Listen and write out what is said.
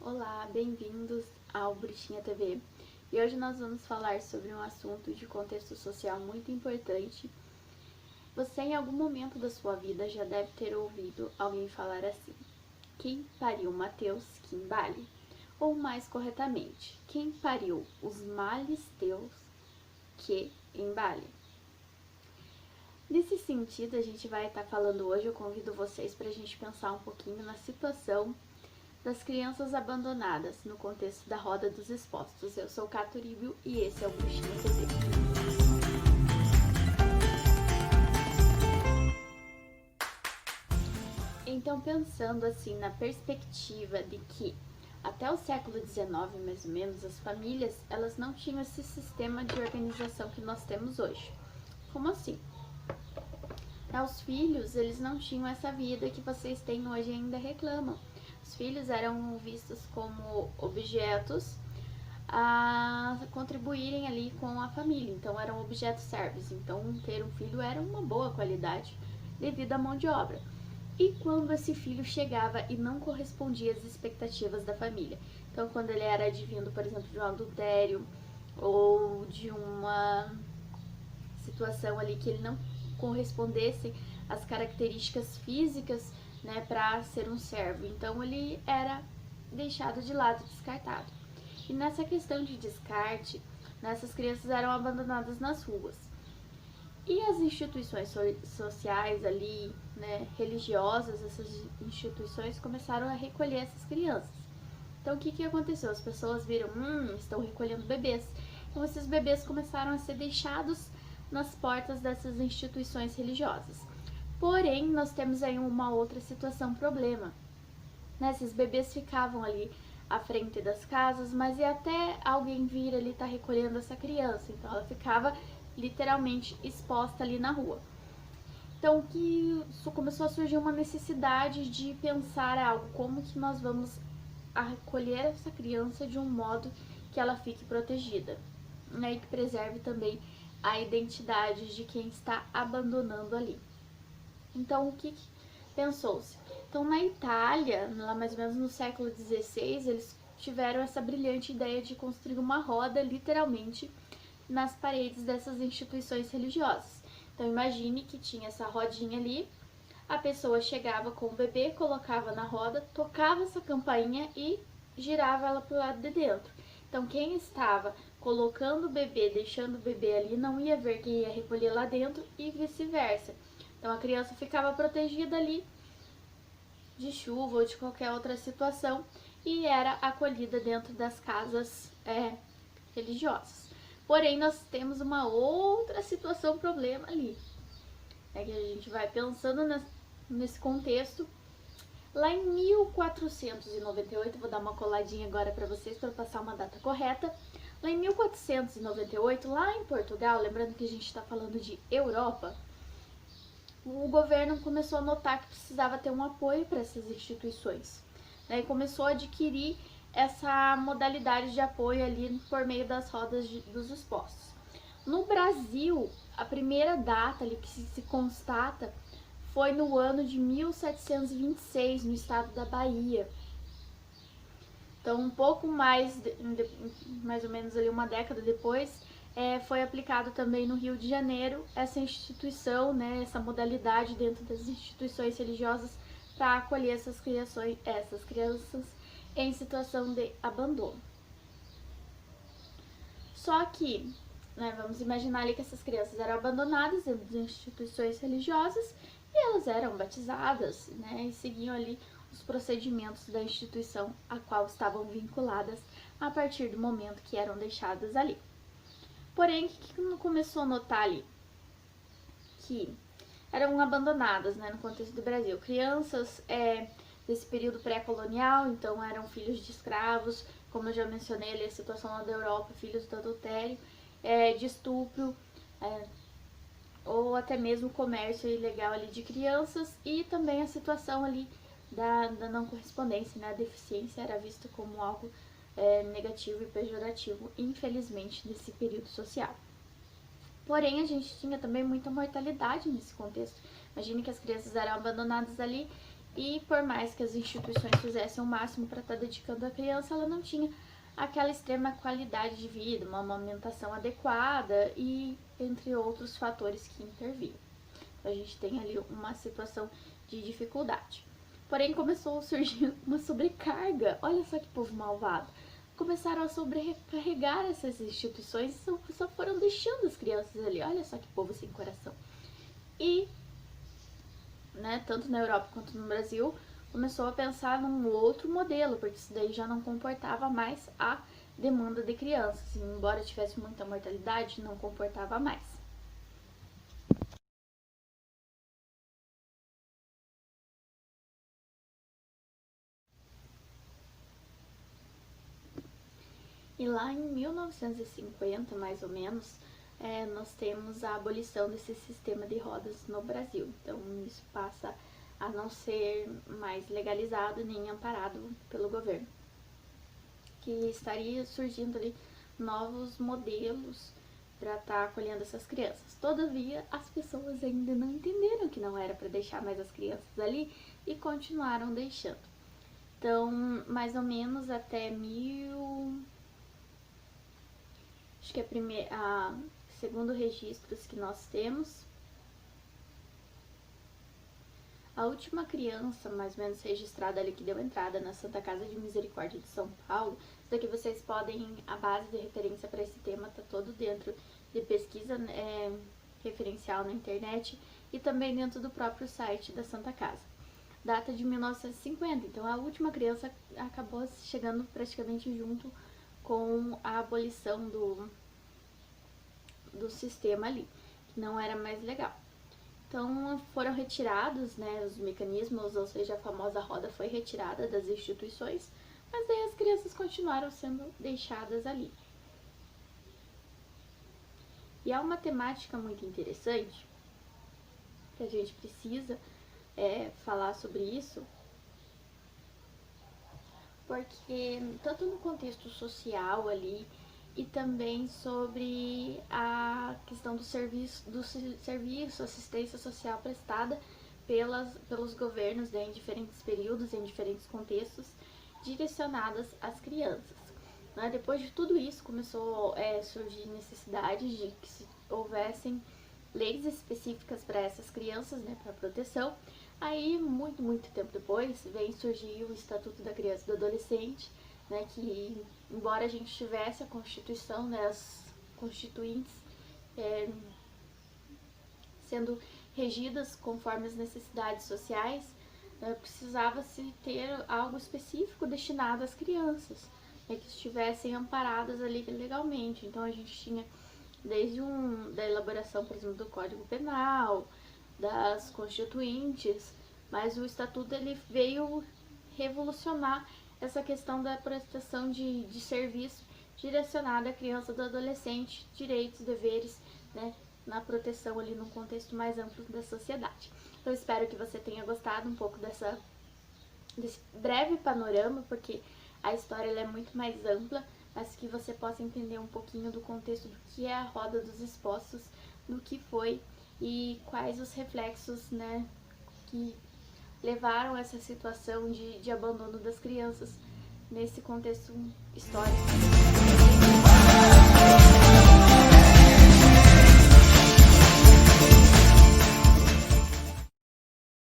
Olá, bem-vindos ao Bruxinha TV. E hoje nós vamos falar sobre um assunto de contexto social muito importante. Você em algum momento da sua vida já deve ter ouvido alguém falar assim: quem pariu Mateus, que embale? Ou mais corretamente, quem pariu os males teus, que embale? Nesse sentido, a gente vai estar falando hoje, eu convido vocês para a gente pensar um pouquinho na situação das crianças abandonadas no contexto da Roda dos Expostos. Eu sou Caturibio e esse é o Bruxinha TV. Então, pensando assim na perspectiva de que até o século XIX, mais ou menos, as famílias elas não tinham esse sistema de organização que nós temos hoje. Como assim? Os filhos, eles não tinham essa vida que vocês têm hoje e ainda reclamam. Os filhos eram vistos como objetos a contribuírem ali com a família, então eram objetos servos. Então, ter um filho era uma boa qualidade devido à mão de obra. E quando esse filho chegava e não correspondia às expectativas da família? Então, quando ele era advindo, por exemplo, de um adultério ou de uma situação ali que ele não correspondesse às características físicas, né, para ser um servo. Então ele era deixado de lado, descartado. E nessa questão de descarte, essas crianças eram abandonadas nas ruas. E as instituições sociais ali, né, religiosas, essas instituições começaram a recolher essas crianças. Então o que aconteceu? As pessoas viram, estão recolhendo bebês. Então esses bebês começaram a ser deixados nas portas dessas instituições religiosas. Porém, nós temos aí uma outra situação, problema. Esses bebês ficavam ali à frente das casas, mas e até alguém vir ali estar recolhendo essa criança. Então ela ficava literalmente exposta ali na rua. Então que começou a surgir uma necessidade de pensar algo, como que nós vamos acolher essa criança de um modo que ela fique protegida, né, e que preserve também a identidade de quem está abandonando ali. Então, o que pensou-se? Então, na Itália, lá mais ou menos no século XVI, eles tiveram essa brilhante ideia de construir uma roda, literalmente, nas paredes dessas instituições religiosas. Então, imagine que tinha essa rodinha ali, a pessoa chegava com o bebê, colocava na roda, tocava essa campainha e girava ela para o lado de dentro. Então, quem estava colocando o bebê, deixando o bebê ali, não ia ver quem ia recolher lá dentro e vice-versa. Então, a criança ficava protegida ali de chuva ou de qualquer outra situação e era acolhida dentro das casas religiosas. Porém, nós temos uma outra situação, problema ali. É que a gente vai pensando nesse contexto. Lá em 1498, vou dar uma coladinha agora para vocês para passar uma data correta. Lá em 1498, lá em Portugal, lembrando que a gente está falando de Europa, o governo começou a notar que precisava ter um apoio para essas instituições, né, e começou a adquirir essa modalidade de apoio ali por meio das rodas dos expostos. No Brasil, a primeira data ali que se constata foi no ano de 1726, no estado da Bahia. Então, um pouco mais ou menos ali uma década depois, foi aplicado também no Rio de Janeiro essa instituição, né, essa modalidade dentro das instituições religiosas para acolher essas crianças em situação de abandono. Só que, né, vamos imaginar ali que essas crianças eram abandonadas dentro de instituições religiosas e elas eram batizadas, né, e seguiam ali os procedimentos da instituição a qual estavam vinculadas a partir do momento que eram deixadas ali. Porém, o que começou a notar ali? Que eram abandonadas, né, no contexto do Brasil. Crianças desse período pré-colonial, então eram filhos de escravos, como eu já mencionei ali, a situação lá da Europa, filhos do adultério, de estupro, ou até mesmo comércio ilegal ali de crianças, e também a situação ali da não correspondência, né, a deficiência era vista como algo negativo e pejorativo, infelizmente, nesse período social. Porém, a gente tinha também muita mortalidade nesse contexto. Imagine que as crianças eram abandonadas ali E por mais que as instituições fizessem o máximo para estar dedicando a criança, ela não tinha aquela extrema qualidade de vida, uma amamentação adequada e entre outros fatores que intervinham. Então, a gente tem ali uma situação de dificuldade. Porém, começou a surgir uma sobrecarga. Olha só que povo malvado. Começaram a sobrecarregar essas instituições e só foram deixando as crianças ali. Olha só que povo sem coração. E, né, tanto na Europa quanto no Brasil, começou a pensar num outro modelo, porque isso daí já não comportava mais a demanda de crianças. E, embora tivesse muita mortalidade, não comportava mais. E lá em 1950, mais ou menos, nós temos a abolição desse sistema de rodas no Brasil. Então, isso passa a não ser mais legalizado nem amparado pelo governo. Que estaria surgindo ali novos modelos para estar acolhendo essas crianças. Todavia, as pessoas ainda não entenderam que não era para deixar mais as crianças ali e continuaram deixando. Então, mais ou menos até acho que segundo registros que nós temos, a última criança mais ou menos registrada ali que deu entrada na Santa Casa de Misericórdia de São Paulo, isso daqui vocês podem, a base de referência para esse tema tá todo dentro de pesquisa referencial na internet e também dentro do próprio site da Santa Casa. Data de 1950, então a última criança acabou chegando praticamente junto com a abolição do sistema ali, que não era mais legal. Então foram retirados, né, os mecanismos, ou seja, a famosa roda foi retirada das instituições, mas aí as crianças continuaram sendo deixadas ali. E há uma temática muito interessante, que a gente precisa falar sobre isso, porque tanto no contexto social ali e também sobre a questão do serviço, assistência social prestada pelos governos, né, em diferentes períodos, em diferentes contextos, direcionadas às crianças. Né? Depois de tudo isso, começou a surgir necessidade de que houvessem leis específicas para essas crianças, né, para proteção. Aí, muito tempo depois, vem surgir o Estatuto da Criança e do Adolescente, né, que, embora a gente tivesse a Constituição, né, as constituintes sendo regidas conforme as necessidades sociais, precisava-se ter algo específico destinado às crianças, né, que estivessem amparadas ali legalmente. Então, a gente tinha desde da elaboração, por exemplo, do Código Penal, das constituintes, mas o Estatuto ele veio revolucionar essa questão da prestação de serviço direcionada à criança e do adolescente, direitos, deveres, né, na proteção ali num contexto mais amplo da sociedade. Então, espero que você tenha gostado um pouco desse breve panorama, porque a história ela é muito mais ampla, mas que você possa entender um pouquinho do contexto do que é a Roda dos Expostos, do que foi e quais os reflexos, né, que levaram a essa situação de abandono das crianças nesse contexto histórico.